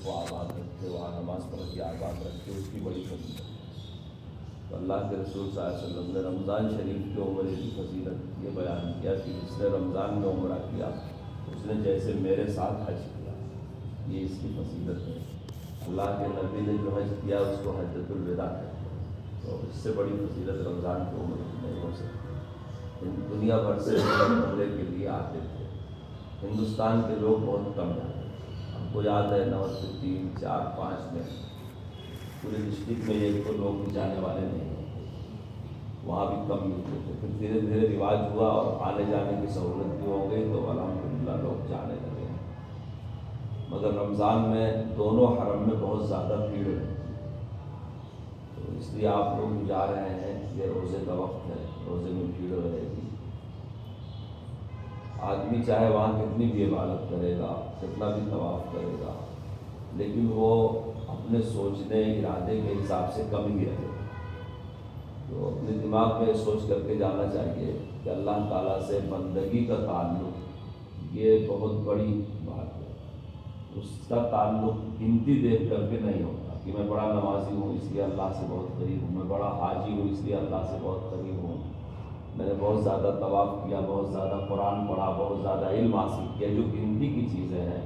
کو آباد رکھے، وہاں نماز پڑھ کے آباد رکھے، اس کی بڑی فضیلت ہے۔ تو اللہ کے رسول صلی اللہ علیہ وسلم نے رمضان شریف کی عمرے کی فضیلت یہ بیان کیا کہ جس نے رمضان میں عمرہ کیا اس نے جیسے میرے ساتھ حج کیا، یہ اس کی فضیلت ہے۔ اللہ کے نبی نے جو حج کیا اس کو حجۃ الوداع کہتے ہیں، تو اس سے بڑی فضیلت رمضان کی عمرے کی نہیں ہو سکتی۔ دنیا بھر سے عمرے کے لیے آتے تھے، ہندوستان کے لوگ بہت کم جاتے تھے۔ ہم کو یاد ہے 9 سے 3 4 5 میں پورے ڈسٹرکٹ میں ایک تو لوگ بھی جانے والے نہیں ہوتے، وہاں بھی کم ملتے تھے۔ پھر دھیرے دھیرے رواج ہوا اور آنے جانے کی سہولت بھی ہو گئی تو الحمدللہ لوگ جانے لگے۔ مگر رمضان میں دونوں حرم میں بہت زیادہ بھیڑ ہے، تو اس لیے آپ لوگ جا رہے ہیں، یہ روزے کا وقت ہے، روزے میں بھیڑ رہے گی۔ آدمی چاہے وہاں کتنی بھی عبادت کرے گا، کتنا بھی طواف کرے گا، لیکن وہ اپنے سوچنے ارادے کے حساب سے کم ہی رہے گا۔ تو اپنے دماغ میں سوچ کر کے جانا چاہیے کہ اللہ تعالیٰ سے بندگی کا تعلق یہ بہت بڑی بات ہے۔ اس کا تعلق گنتی دیکھ کر کے نہیں ہوتا کہ میں بڑا نمازی ہوں اس لیے اللہ سے بہت قریب ہوں، میں بڑا حاجی ہوں اس لیے اللہ سے بہت قریب ہوں، میں نے بہت زیادہ طواف کیا، بہت زیادہ قرآن پڑھا، بہت زیادہ علم حاصل کیا۔ جو گنتی کی چیزیں ہیں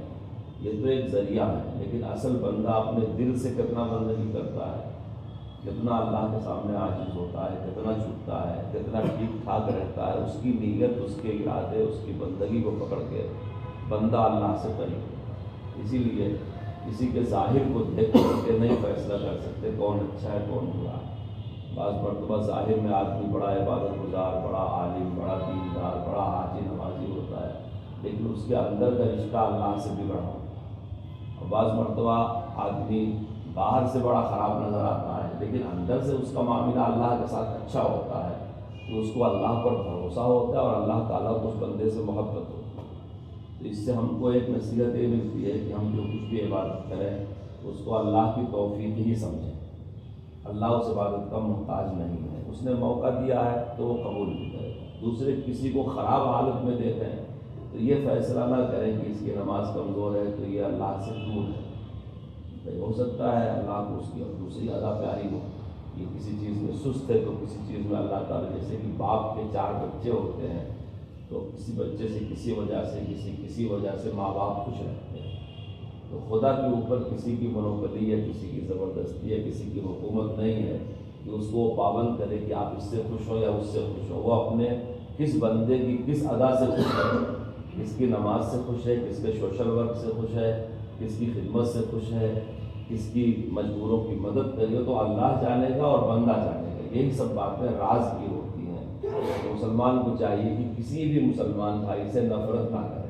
یہ تو ایک ذریعہ ہے، لیکن اصل بندہ اپنے دل سے کتنا بندگی کرتا ہے، کتنا اللہ کے سامنے عاجز ہوتا ہے، کتنا جھکتا ہے، کتنا ٹھیک ٹھاک رہتا ہے، اس کی نیت، اس کے ارادے، اس کی بندگی کو پکڑ کے بندہ اللہ سے قریب ہوتا ہے۔ اسی لیے کسی کے ظاہر کو دیکھ کر کے نہیں فیصلہ کر سکتے کون اچھا ہے کون برا ہے۔ بعض مرتبہ ظاہر میں آدمی بڑا عبادت گزار، بڑا عالم، بڑا دیندار، بڑا حاجی نمازی ہوتا ہے، لیکن اس کے اندر کا رشتہ اللہ سے بگڑا ہوتا ہے۔ اور بعض مرتبہ آدمی باہر سے بڑا خراب نظر آتا ہے، لیکن اندر سے اس کا معاملہ اللہ کے ساتھ اچھا ہوتا ہے، تو اس کو اللہ پر بھروسہ ہوتا ہے اور اللہ تعالیٰ کو اس بندے سے محبت ہوتی ہے۔ تو اس سے ہم کو ایک نصیحت یہ ملتی ہے کہ ہم جو کچھ بھی عبادت کریں اس کو اللہ کی توفیق ہی سمجھیں۔ اللہ اس عبادت کا محتاج نہیں ہے، اس نے موقع دیا ہے تو وہ قبول بھی کرے گا۔ دوسرے کسی کو خراب حالت میں دیکھیں تو یہ فیصلہ نہ کریں کہ اس کی نماز کمزور ہے تو یہ اللہ سے دور ہے۔ بھائی ہو سکتا ہے اللہ کو اس کی دوسری ادا پیاری ہو، یہ کسی چیز میں سست ہے تو کسی چیز میں اللہ تعالیٰ، جیسے کہ باپ کے 4 بچے ہوتے ہیں تو کسی بچے سے کسی وجہ سے کسی وجہ سے ماں باپ خوش رہتے ہیں، تو خدا کے اوپر کسی کی منوپلی یا کسی کی زبردستی یا کسی کی حکومت نہیں ہے کہ اس کو وہ پابند کرے کہ آپ اس سے خوش ہو یا اس سے خوش ہو۔ وہ اپنے کس بندے کی کس ادا سے خوش ہے، کس کی نماز سے خوش ہے، کس کے سوشل ورک سے خوش ہے، کس کی خدمت سے خوش ہے، کس کی مجبوروں کی مدد کرے، تو اللہ جانے گا اور بندہ جانے گا۔ یہی سب باتیں راز کی ہوتی ہیں۔ مسلمان کو چاہیے کہ کسی بھی مسلمان بھائی سے نفرت نہ کرے،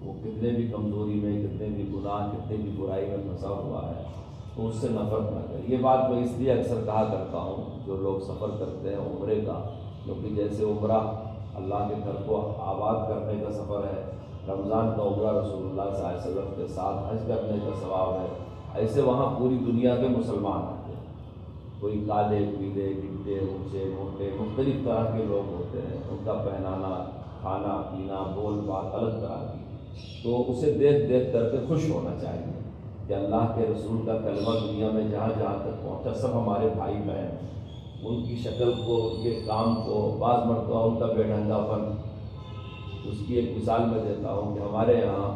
وہ کتنے بھی کمزوری میں، کتنے بھی گناہ، کتنے بھی برائی میں پھنسا ہوا ہے تو اس سے نفرت نہ کرے۔ یہ بات میں اس لیے اکثر کہا کرتا ہوں جو لوگ سفر کرتے ہیں عمرے کا، کیونکہ جیسے عمرہ اللہ کے گھر کو آباد کرنے کا سفر ہے، رمضان کا عمرہ رسول اللہ صلی اللہ علیہ وسلم کے ساتھ حج کرنے کا ثواب ہے، ایسے وہاں پوری دنیا کے مسلمان آتے ہیں۔ کوئی کالے پیلے گڈے اونچے موٹے مختلف طرح کے لوگ ہوتے ہیں، ان کا پہنانا، کھانا پینا، بول بات الگ طرح کی، تو اسے دیکھ دیکھ کر کے خوش ہونا چاہیے کہ اللہ کے رسول کا کلمہ دنیا میں جہاں جہاں تک پہنچا سب ہمارے بھائی بہن ہیں۔ ان کی شکل کو، ان کے کام کو، بعض مرتبہ ان کا بے ڈھنگا پن، اس کی ایک مثال میں دیتا ہوں کہ ہمارے یہاں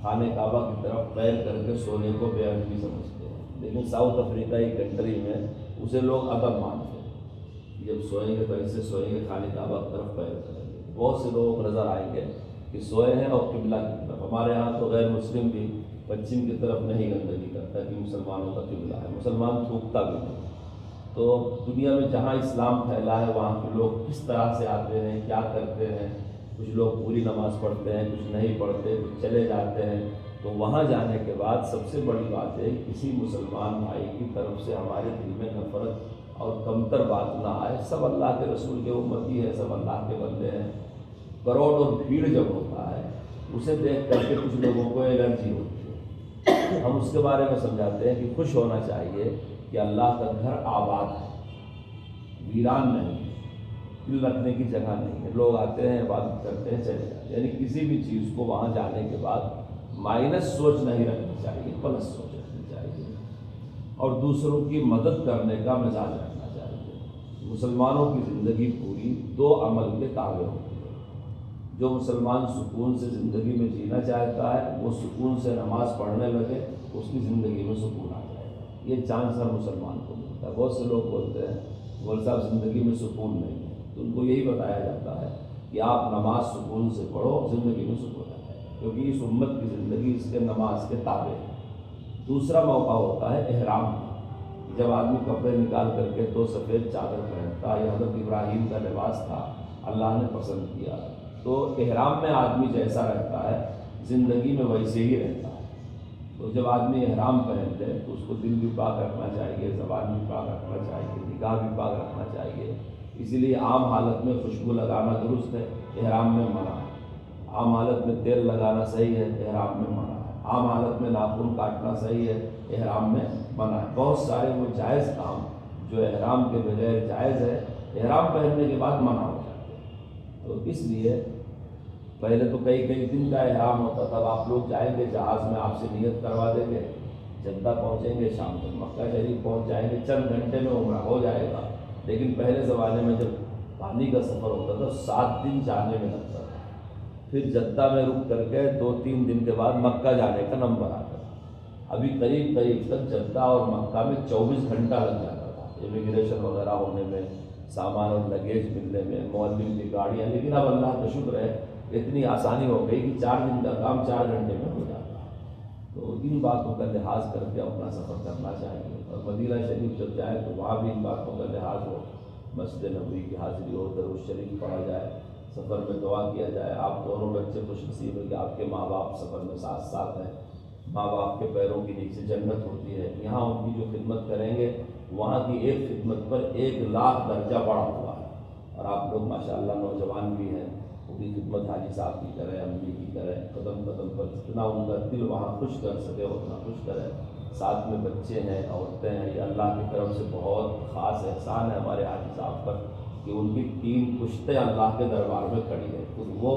خانہ کعبہ کی طرف پیر کر کے سونے کو بے ادبی سمجھتے ہیں، لیکن ساؤتھ افریقہ کی کنٹری میں اسے لوگ ادب مانتے ہیں۔ جب سوئیں گے تو ایسے سوئیں گے، خانہ کعبہ کی طرف پیر کریں گے۔ بہت سے لوگ نظر آئیں گے کہ سوئے ہیں اور قبلہ کی طرف۔ ہمارے یہاں تو غیر مسلم بھی پچھم کی طرف نہیں گندگی کرتا کہ مسلمانوں کا قبلہ ہے، مسلمان تھوکتا بھی نہیں۔ تو دنیا میں جہاں اسلام پھیلا ہے وہاں کے لوگ کس طرح سے آتے ہیں، کیا کرتے ہیں، کچھ لوگ پوری نماز پڑھتے ہیں، کچھ نہیں پڑھتے، کچھ چلے جاتے ہیں۔ تو وہاں جانے کے بعد سب سے بڑی بات ہے کسی مسلمان بھائی کی طرف سے ہمارے دل میں نفرت اور کمتر بات نہ آئے۔ سب اللہ کے رسول کے امتی ہے، سب اللہ کے بندے ہیں۔ کروڑ اور بھیڑ جب ہوتا ہے اسے دیکھ کر کے کچھ لوگوں کو الرجی ہوتی ہے۔ ہم اس کے بارے میں سمجھاتے ہیں کہ خوش ہونا چاہیے کہ اللہ کا گھر آباد ہے، ویران نہیں ہے، دل رکھنے کی جگہ نہیں ہے۔ لوگ آتے ہیں، عبادت کرتے ہیں، چلے جاتے ہیں، یعنی کسی بھی چیز کو وہاں جانے کے بعد مائنس سوچ نہیں رکھنی چاہیے، پلس سوچ رکھنی چاہیے، اور دوسروں کی مدد کرنے کا مزاج رکھنا چاہیے۔ مسلمانوں کی زندگی پوری 2 عمل کے تابع ہوتی ہے۔ جو مسلمان سکون سے زندگی میں جینا چاہتا ہے وہ سکون سے نماز پڑھنے لگے، اس کی زندگی میں سکون آ جائے گا۔ یہ چانس ہر مسلمان کو ملتا ہے۔ بہت سے لوگ بولتے ہیں مول صاحب زندگی میں سکون نہیں ہے، تو ان کو یہی بتایا جاتا ہے کہ آپ نماز سکون سے پڑھو، زندگی میں سکون آ جائے گا، کیونکہ اس امت کی زندگی اس کے نماز کے تابع ہے۔ دوسرا موقع ہوتا ہے احرام کا، جب آدمی کپڑے نکال کر کے 2 سفید چادر پہنتا، یہ حضرت ابراہیم کا لباس تھا، اللہ نے پسند کیا، تو احرام میں آدمی جیسا رہتا ہے زندگی میں ویسے ہی رہتا ہے۔ تو جب آدمی احرام پہنتے تو اس کو دل بھی پاک رکھنا چاہیے، زبان بھی پاک رکھنا چاہیے، نگاہ بھی پاک رکھنا چاہیے۔ اسی لیے عام حالت میں خوشبو لگانا درست ہے، احرام میں منع ہے۔ عام حالت میں تیل لگانا صحیح ہے، احرام میں منع ہے۔ عام حالت میں ناخن کاٹنا صحیح ہے، احرام میں منع ہے۔ بہت سارے وہ جائز کام جو احرام کے بغیر جائز ہے، احرام پہننے کے بعد منع ہو جاتے ہیں۔ تو اس لیے پہلے تو کئی دن کا احرام ہوتا تھا، اب آپ لوگ جائیں گے جہاز میں، آپ سے نیت کروا دیں گے، جدہ پہنچیں گے، شام تک مکہ شریف پہنچ جائیں گے، چند گھنٹے میں عمرہ ہو جائے گا۔ لیکن پہلے زمانے میں جب پانی کا سفر ہوتا تھا 7 دن جانے میں لگتا تھا، پھر جدہ میں رک کر کے 2-3 دن کے بعد مکہ جانے کا نمبر آتا تھا۔ ابھی قریب تک جدہ اور مکہ میں 24 گھنٹہ لگ جاتا تھا، امیگریشن وغیرہ ہونے میں، سامان اور لگیج ملنے میں، معلم کی گاڑیاں۔ لیکن اب اللہ کا شکر ہے اتنی آسانی ہو گئی کہ 4 دن کا کام 4 گھنٹے میں ہو جاتا ہے۔ تو ان باتوں کا لحاظ کر کے اپنا سفر کرنا چاہیے، اور مدینہ شریف جب جائے تو وہاں بھی ان باتوں کا لحاظ ہو، مسجد نبوی کی حاضری ہو، درود شریف پڑھا جائے، سفر میں دعا کیا جائے۔ آپ دونوں بچے خوش نصیب ہیں کہ آپ کے ماں باپ سفر میں ساتھ ساتھ ہیں، ماں باپ کے پیروں کے نیچے جنت ہوتی ہے، یہاں ان کی جو خدمت کریں گے وہاں کی ایک خدمت پر 1,00,000 درجہ بڑھا ہوا ہے۔ اور آپ لوگ ماشاءاللہ نوجوان بھی ہیں، وہ بھی خدمت حاجی صاحب کی کریں، امی کی کریں، قدم قدم پر جتنا ان کا دل وہاں خوش کر سکے اتنا خوش کریں۔ ساتھ میں بچے ہیں، عورتیں ہیں، یہ اللہ کی طرف سے بہت خاص احسان ہے ہمارے حاجی صاحب پر کہ ان کی 3 پشتیں اللہ کے دربار میں کھڑی ہیں، خود وہ،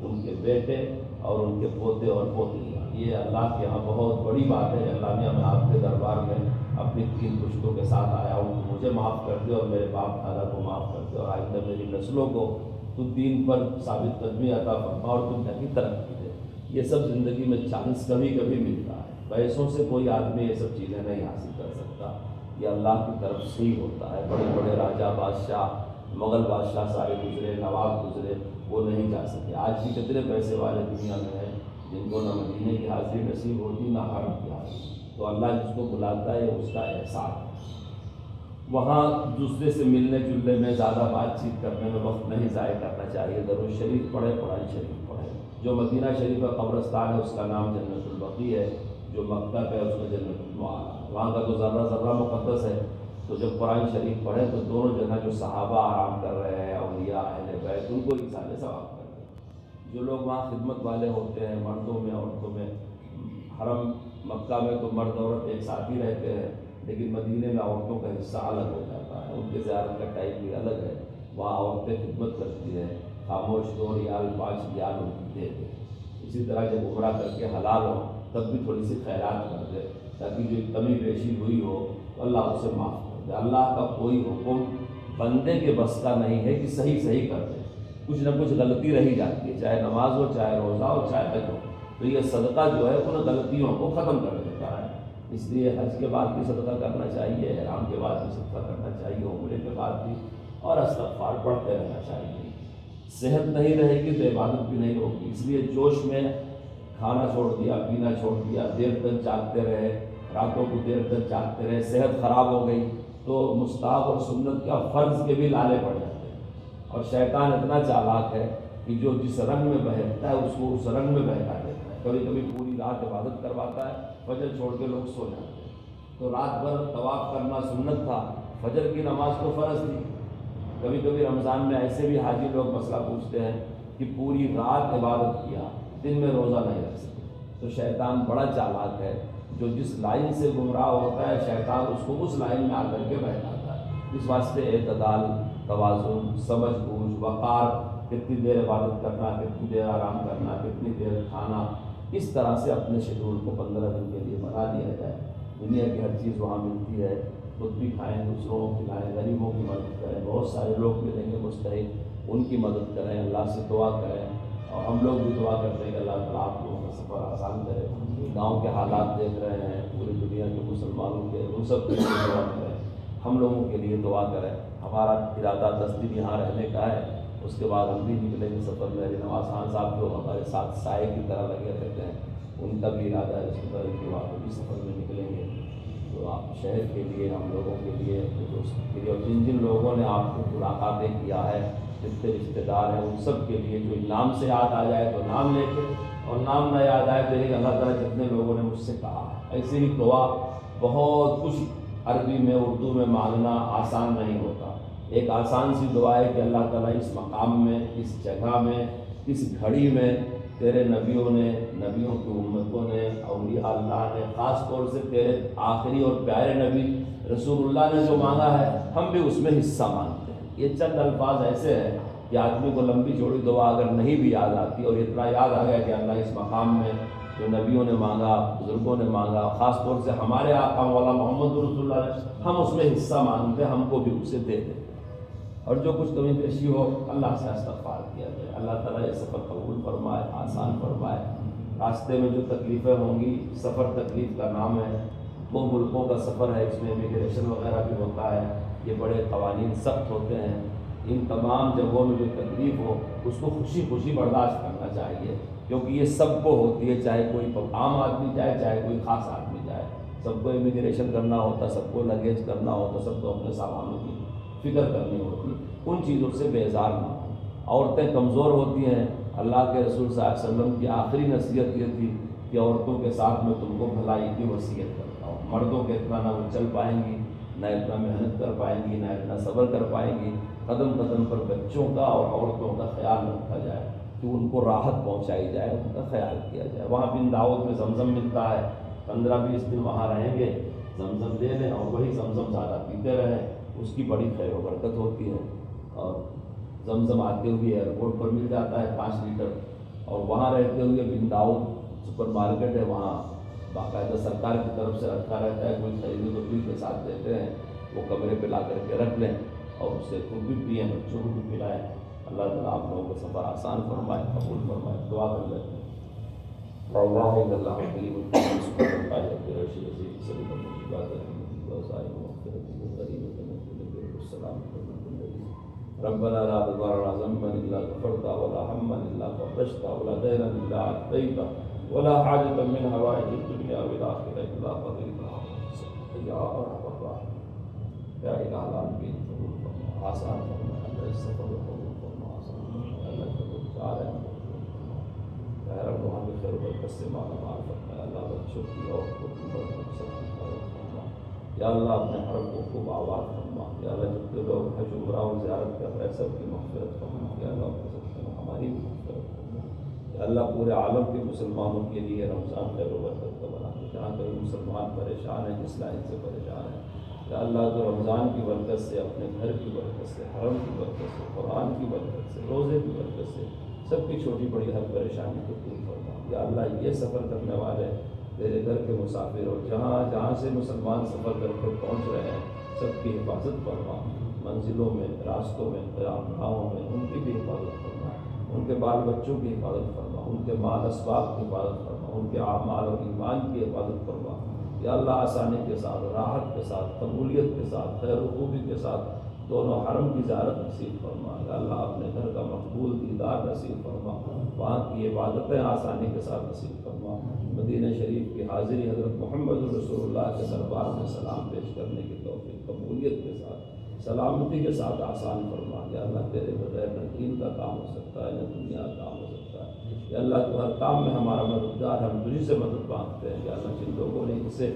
ان کے بیٹے اور ان کے پوتے اور پوتیاں۔ یہ اللہ کے یہاں بہت بڑی بات ہے، اللہ نے ہمیں آپ کے دربار میں اپنی 3 پشتوں کے ساتھ آیا ہوں، مجھے معاف کر دے اور میرے باپ دادا کو معاف کر دے، اور آئندہ میری نسلوں کو تو دین پر ثابت قدمی عطا فرما اور دنیا کی ترقی دے۔ یہ سب زندگی میں چانس کبھی کبھی ملتا ہے، پیسوں سے کوئی آدمی یہ سب چیزیں نہیں حاصل کر سکتا، یہ اللہ کی طرف سے ہی ہوتا ہے۔ بڑے بڑے راجہ بادشاہ، مغل بادشاہ سارے گزرے، نواب گزرے، وہ نہیں جا سکے۔ آج بھی کتنے پیسے والے دنیا میں ہیں جن کو نہ مدینے کی حاضری نصیب ہوتی نہ حرم کی حاضری۔ تو اللہ جس کو بلاتا ہے اس کا احسان ہے۔ وہاں دوسرے سے ملنے جلنے میں، زیادہ بات چیت کرنے میں وقت نہیں ضائع کرنا چاہیے۔ درود شریف پڑھے، قرآن شریف پڑھے۔ جو مدینہ شریف کا قبرستان ہے اس کا نام جنت البقیع ہے، جو مکہ کا ہے اس کا جنت المعلی، وہاں کا تو ذرہ ذرہ مقدس ہے۔ تو جب قرآن شریف پڑھے تو دونوں جگہ جو صحابہ آرام کر رہے ہیں، اولیاء اہل بیت، ان کو ایصال ثواب کر دیں۔ جو لوگ وہاں خدمت والے ہوتے ہیں، مردوں میں عورتوں میں، حرم مکہ میں تو مرد عورت ایک ساتھ ہی رہتے ہیں، لیکن مدینے میں عورتوں کا حصہ الگ ہو جاتا ہے، ان کے زیارت کا ٹائم بھی الگ ہے، وہاں عورتیں خدمت کرتی ہیں، خاموش 2 ریال 5 ریال ان کی دے دیں۔ اسی طرح جب عمرہ کر کے حلال ہو تب بھی تھوڑی سی خیرات کر دے، تاکہ جو کمی بیشی ہوئی ہو تو اللہ اسے معاف کر دے۔ اللہ کا کوئی حکم بندے کے بس کا نہیں ہے کہ صحیح کر دے، کچھ نہ کچھ غلطی رہی جاتی ہے، چاہے نماز ہو، چاہے روزہ ہو، چاہے حج ہو، تو یہ صدقہ جو ہے ان غلطیوں کو ختم کر دیتا ہے۔ اس لیے حج کے بعد بھی صدقہ کرنا چاہیے، احرام کے بعد بھی صدقہ کرنا چاہیے، عمرے کے بعد بھی، اور استغفار پڑھتے رہنا چاہیے۔ صحت نہیں رہے گی تو عبادت بھی نہیں ہوگی، اس لیے جوش میں کھانا چھوڑ دیا، پینا چھوڑ دیا، دیر تک جاگتے رہے، راتوں کو دیر تک جاگتے رہے، صحت خراب ہو گئی تو مستحب اور سنت کیا فرض کے بھی لالے پڑ جاتے ہیں۔ اور شیطان اتنا چالاک ہے کہ جو جس رنگ میں بہکتا ہے اس کو اس رنگ میں بہکا دیتا ہے۔ کبھی کبھی پوری رات عبادت کرواتا ہے، فجر چھوڑ کے لوگ سو جاتے ہیں، تو رات بھر طواف کرنا سنت تھا، فجر کی نماز تو فرض تھی۔ کبھی کبھی رمضان میں ایسے بھی حاجی لوگ مسئلہ پوچھتے ہیں کہ پوری رات عبادت کیا، دن میں روزہ نہیں رکھ سکے۔ تو شیطان بڑا چالاک ہے، جو جس لائن سے گمراہ ہوتا ہے شیطان اس کو اس لائن میں آ کر کے بہکاتا ہے۔ اس واسطے اعتدال، توازن، سمجھ بوجھ، وقار، کتنی دیر عبادت کرنا، کتنی دیر آرام کرنا، کتنی دیر کھانا، اس طرح سے اپنے شیڈول کو 15 دن کے لیے بنا دیا جائے. دنیا کی ہر چیز وہاں ملتی ہے، خود بھی کھائیں، دوسروں کو کھلائیں، غریبوں کی مدد کریں. بہت سارے لوگ ملیں گے مستحق، ان کی مدد کریں، اللہ سے دعا کریں. اور ہم لوگ بھی دعا کرتے ہیں کہ اللہ تعالیٰ آپ لوگوں کا سفر آسان کرے. گاؤں کے حالات دیکھ رہے ہیں پوری دنیا کے مسلمانوں کے، ان سب کے لیے دعا کریں، ہم لوگوں کے لیے دعا کریں. ہمارا ارادہ 10 دن یہاں رہنے کا ہے، اس کے بعد ہم بھی نکلیں گے سفر میں. نواز خان صاحب جو ہمارے ساتھ سائے کی طرح لگے رہتے ہیں، ان کا بھی ارادہ ہے اس طرح کے بعد بھی سفر میں نکلیں گے. تو آپ شہر کے لیے، ہم لوگوں کے لیے، دوست کے لیے، اور جن جن لوگوں نے آپ کو ملاقاتیں کیا ہے، جتنے رشتے دار ہیں، ان سب کے لیے جو نام سے یاد آ جائے تو نام لے کے، اور نام نہ یاد آئے تو ایک اللہ تعالیٰ جتنے لوگوں نے مجھ سے کہا. ایسے ہی دعا بہت کچھ عربی میں، اردو میں مانگنا آسان نہیں ہوتا. ایک آسان سی دعا ہے کہ اللہ تعالیٰ اس مقام میں، اس جگہ میں، اس گھڑی میں تیرے نبیوں نے، نبیوں کی امتوں نے، اولیاء اللہ نے، خاص طور سے تیرے آخری اور پیارے نبی رسول اللہ نے جو مانگا ہے، ہم بھی اس میں حصہ مانگتے ہیں. یہ چند الفاظ ایسے ہیں کہ آدمی کو لمبی چوڑی دعا اگر نہیں بھی یاد آتی، اور اتنا یاد آ گیا کہ اللہ اس مقام میں جو نبیوں نے مانگا، بزرگوں نے مانگا، خاص طور سے ہمارے آقا مولا محمد رسول اللہ نے، ہم اس میں حصہ مانگتے ہیں، ہم کو بھی اسے دے دیں. اور جو کچھ کمی پیشی ہو اللہ سے استغفار کیا جائے. اللہ تعالیٰ یہ سفر قبول فرمائے، آسان فرمائے. راستے میں جو تکلیفیں ہوں گی، سفر تکلیف کا نام ہے. 2 ملکوں کا سفر ہے، اس میں امیگریشن وغیرہ بھی ہوتا ہے. یہ بڑے قوانین سخت ہوتے ہیں. ان تمام جگہوں میں جو تکلیف ہو اس کو خوشی خوشی برداشت کرنا چاہیے، کیونکہ یہ سب کو ہوتی ہے، چاہے کوئی عام آدمی جائے، چاہے کوئی خاص آدمی جائے. سب کو امیگریشن کرنا ہوتا، سب کو لگیج کرنا ہوتا، سب کو اپنے سامانوں کی فکر کرنی ہوتی. ان چیزوں سے بیزار نہ ہوں. عورتیں کمزور ہوتی ہیں. اللہ کے رسول صلی اللہ علیہ وسلم کی آخری نصیحت یہ تھی کہ عورتوں کے ساتھ میں تم کو بھلائی کی وصیت کرتا ہوں. مردوں کے اتنا نہ وہ چل پائیں گی، نہ اتنا محنت کر پائیں گی، نہ اتنا صبر کر پائیں گی. قدم قدم پر بچوں کا اور عورتوں کا خیال رکھا جائے کہ ان کو راحت پہنچائی جائے، ان کا خیال کیا جائے. وہاں بن داؤد میں زمزم ملتا ہے. 15-20 دن وہاں رہیں گے، زمزم لے لیں اور وہی زمزم زیادہ پیتے رہیں. اس کی بڑی خیر و برکت ہوتی ہے. اور زمزم آتے ہوئے ایئرپورٹ پر مل جاتا ہے 5 لیٹر. اور وہاں رہتے ہوئے بن داؤد سپر مارکیٹ ہے، وہاں باقاعدہ سرکار کی طرف سے رکھا رہتا ہے. کوئی خریدے تو فری کے ساتھ دیتے ہیں، وہ کمرے پہ لا کر کے رکھ لیں اور اس سے خود بھی پئیں، بچوں کو بھی پلائیں. اللہ تعالیٰ آپ لوگوں کا سفر آسان فرمائے، قبول فرمائے. دعا کر لیتے ہیں. ربنا لا تدع لنا ذنبا الا غفرته ولا هما الا فرجته ولا دينا الا عديته ولا حاجة من حوائج الدنيا والآخرة الا قضيتها يا ارحم الراحمين. یا الہ العالمین قبول فرما، آسان فرما. اللہ اس سفر کو قبول فرما، آسان فرما. اللہ کو چاہ رہے ہیں یا رب وہاں بھی خیر و برکت سے مالا مال فرما. اللہ بچوں کی اور خود کی برکت سے حفاظت فرما. یا اللہ اپنے حرم کو خوب آباد فرما. یا اللہ جتنے لوگ حج عمرہ اور زیارت کر رہے سب کی مغفرت فرما. یا اللہ اپنے سب سے ہماری بھی مغفرت فرما. یا اللہ پورے عالم کے مسلمانوں کے لیے رمضان خیر و برکت کا بنا دے. جہاں کہیں مسلمان پریشان ہیں، جس لائن سے پریشان ہیں، یا اللہ تو رمضان کی برکت سے، اپنے گھر کی برکت سے، حرم کی برکت سے، قرآن کی برکت سے، روزے کی برکت سے سب کی چھوٹی بڑی ہر پریشانی کو دور فرما. یا اللہ یہ سفر کرنے والے تیرے گھر کے مسافر اور جہاں جہاں سے مسلمان سفر کر کے پہنچ رہے ہیں سب کی حفاظت فرما. منزلوں میں، راستوں میں، قیام گاہوں میں ان کی بھی حفاظت فرما. ان کے بال بچوں کی حفاظت فرما. ان کے مال اسباب کی حفاظت فرما. ان کے اعمال اور ایمان کی حفاظت فرما. یا اللہ آسانی کے ساتھ، راحت کے ساتھ، قبولیت کے ساتھ، خیر و خوبی کے ساتھ دونوں حرم کی زیارت نصیب فرما. یا اللہ اپنے گھر کا مقبول دیدار نصیب فرما. وہاں کی عبادتیں آسانی کے ساتھ نصیب فرما. مدینہ شریف کی حاضری حضرت محمد رسول اللہ کے دربار میں سلام پیش کرنے کی توفیق قبولیت کے ساتھ، سلامتی کے ساتھ آسان فرما. یا اللہ تیرے بغیر نہ دین کا کام ہو سکتا ہے، نہ دنیا کا کام ہو سکتا ہے. یا اللہ تو ہر کام میں ہمارا مددگار، ہم تجھ سے مدد مانگتے ہیں. یا اللہ جن لوگوں نے ان سے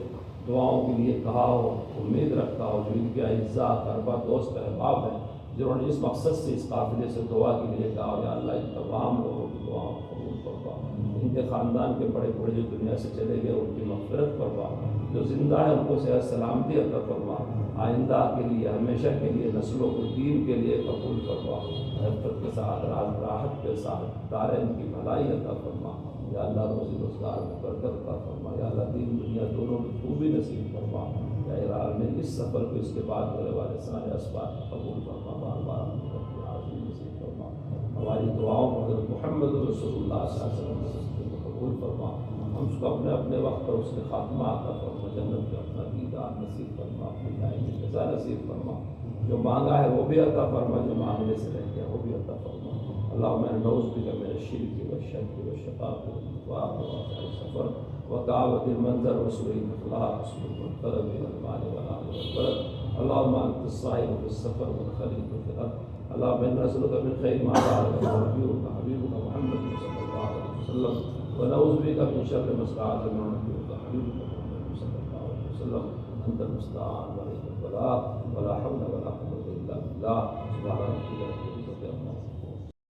دعاؤں کے لیے کہا ہو، امید رکھا ہو، جو ان کے اعزاء، قربا، دوست، احباب ہیں، جنہوں نے اس مقصد سے اس قافلے سے دعا کے لیے کہا ہو، یا اللہ ان تمام لوگوں کی دعاؤں کو قبول فرما. ان کے خاندان کے بڑے بڑے جو دنیا سے چلے گئے ان کی مغفرت فرما. جو زندہ ہے ان کو صحت سلامتی عطا فرما. آئندہ کے لیے، ہمیشہ کے لیے، نسلوں کو دین کے لیے قبول فرما. عزت کے ساتھ، راحت کے ساتھ دارین کی بھلائی عطا فرما. یا اللہ روزی روزگار میں برکت عطا فرما، یا اللہ دین دنیا دونوں میں خوبی نصیب فرما، یا الہی میں اس سفر کو اس کے بعد ہونے والے سارے اسباب قبول فرما، بار بار حاضری نصیب فرما، ہماری دعاؤں کو حضرت محمد رسول اللہ صلی اللہ علیہ وسلم کو قبول فرما، ہم اس کو اپنے اپنے وقت پر اس کے خاتمہ عطا فرما، جنت میں اپنا دیدار نصیب فرما، اپنی دائمی جزا نصیب فرما، جو مانگا ہے وہ بھی عطا فرما، جو مانگنے سے رہ گیا وہ بھی عطا فرما۔ اللهم نعوذ بك من الشرك والشك والشقاق والنفاق ووسائل السفر وكآبة المنظر وسوء الأخلاق وسوء الطلب والمال والأهل والولد، اللهم أنت الصاحب في السفر والخليفة في الأرض، اللهم إنا نسألك من خير ما سألك حبيبك محمد صلى الله عليه وسلم، ونعوذ بك من شر ما استعاذ منه نبيك حبيبك محمد صلى الله عليه وسلم، أنت المستعان وعليك البلاغ ولا حول ولا قوة إلا بالله، سبحان ربك